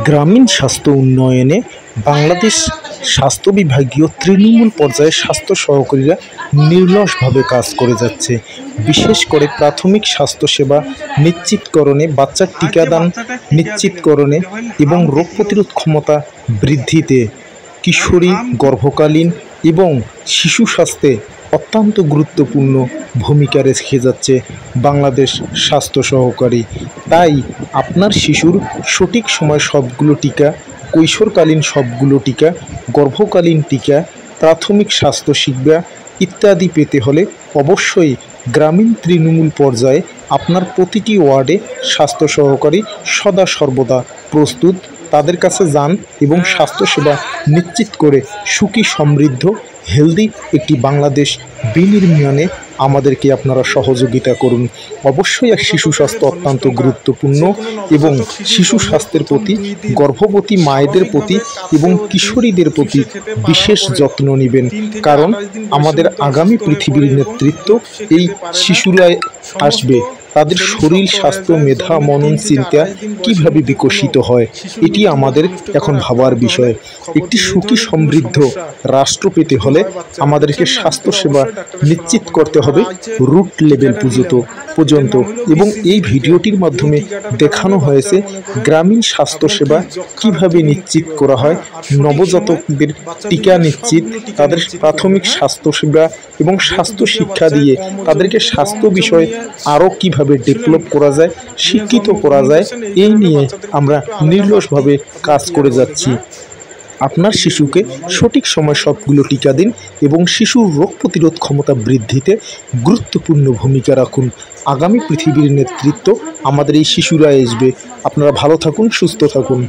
গ্রামীণ স্বাস্থ্য উন্নয়নে বাংলাদেশ স্বাস্থ্য বিভাগীয় তৃণমূল পর্যায়ে স্বাস্থ্য সহকারীরা নিরলসভাবে কাজ করে যাচ্ছে। বিশেষ করে প্রাথমিক স্বাস্থ্যসেবা নিশ্চিতকরণে, বাচ্চার টিকাদান নিশ্চিতকরণে এবং রোগ প্রতিরোধ ক্ষমতা বৃদ্ধিতে, কিশোরী, গর্ভকালীন এবং শিশু স্বাস্থ্যে অত্যন্ত গুরুত্বপূর্ণ ভূমিকা রেখে যাচ্ছে বাংলাদেশ স্বাস্থ্য সহকারী। তাই আপনার শিশুর সঠিক সময় সবগুলো টিকা, কৈশোরকালীন সবগুলো টিকা, গর্ভকালীন টিকা, প্রাথমিক স্বাস্থ্য শিক্ষা ইত্যাদি পেতে হলে অবশ্যই গ্রামীণ তৃণমূল পর্যায়ে আপনার প্রতিটি ওয়ার্ডে স্বাস্থ্য সহকারী সদা সর্বদা প্রস্তুত। তাদের কাছে যান এবং স্বাস্থ্যসেবা নিশ্চিত করে সুখী, সমৃদ্ধ, হেলদি একটি বাংলাদেশ বিনির্মাণে আমাদেরকে আপনারা সহযোগিতা করুন। অবশ্যই এক শিশু স্বাস্থ্য অত্যন্ত গুরুত্বপূর্ণ এবং শিশু স্বাস্থ্যের প্রতি, গর্ভবতী মায়েদের প্রতি এবং কিশোরীদের প্রতি বিশেষ যত্ন নেবেন, কারণ আমাদের আগামী পৃথিবীর নেতৃত্ব এই শিশুরাই আসবে। তাদের শরীর, স্বাস্থ্য, মেধা, মনন, চিন্তা কীভাবে বিকশিত হয়, এটি আমাদের এখন ভাবার বিষয়। একটি সুখী, সমৃদ্ধ রাষ্ট্র পেতে হলে আমাদেরকে স্বাস্থ্যসেবা নিশ্চিত করতে হবে রুট লেভেল পর্যন্ত। এবং এই ভিডিওটির মাধ্যমে দেখানো হয়েছে গ্রামীণ স্বাস্থ্যসেবা কিভাবে নিশ্চিত করা হয়, নবজাতকদের টিকা নিশ্চিত, তাদের প্রাথমিক স্বাস্থ্যসেবা এবং স্বাস্থ্য শিক্ষা দিয়ে তাদেরকে স্বাস্থ্য বিষয়ে আরও কীভাবে ডেভেলপ করা যায়, শিক্ষিত করা যায়, এই নিয়ে আমরা নিরলসভাবে কাজ করে যাচ্ছি। আপনার শিশুকে সঠিক সময় সবগুলো টিকা দিন এবং শিশুর রোগ প্রতিরোধ ক্ষমতা বৃদ্ধিতে গুরুত্বপূর্ণ ভূমিকা রাখুন। আগামী পৃথিবীর নেতৃত্ব আমাদের এই শিশুরা আসবে। আপনারা ভালো থাকুন, সুস্থ থাকুন।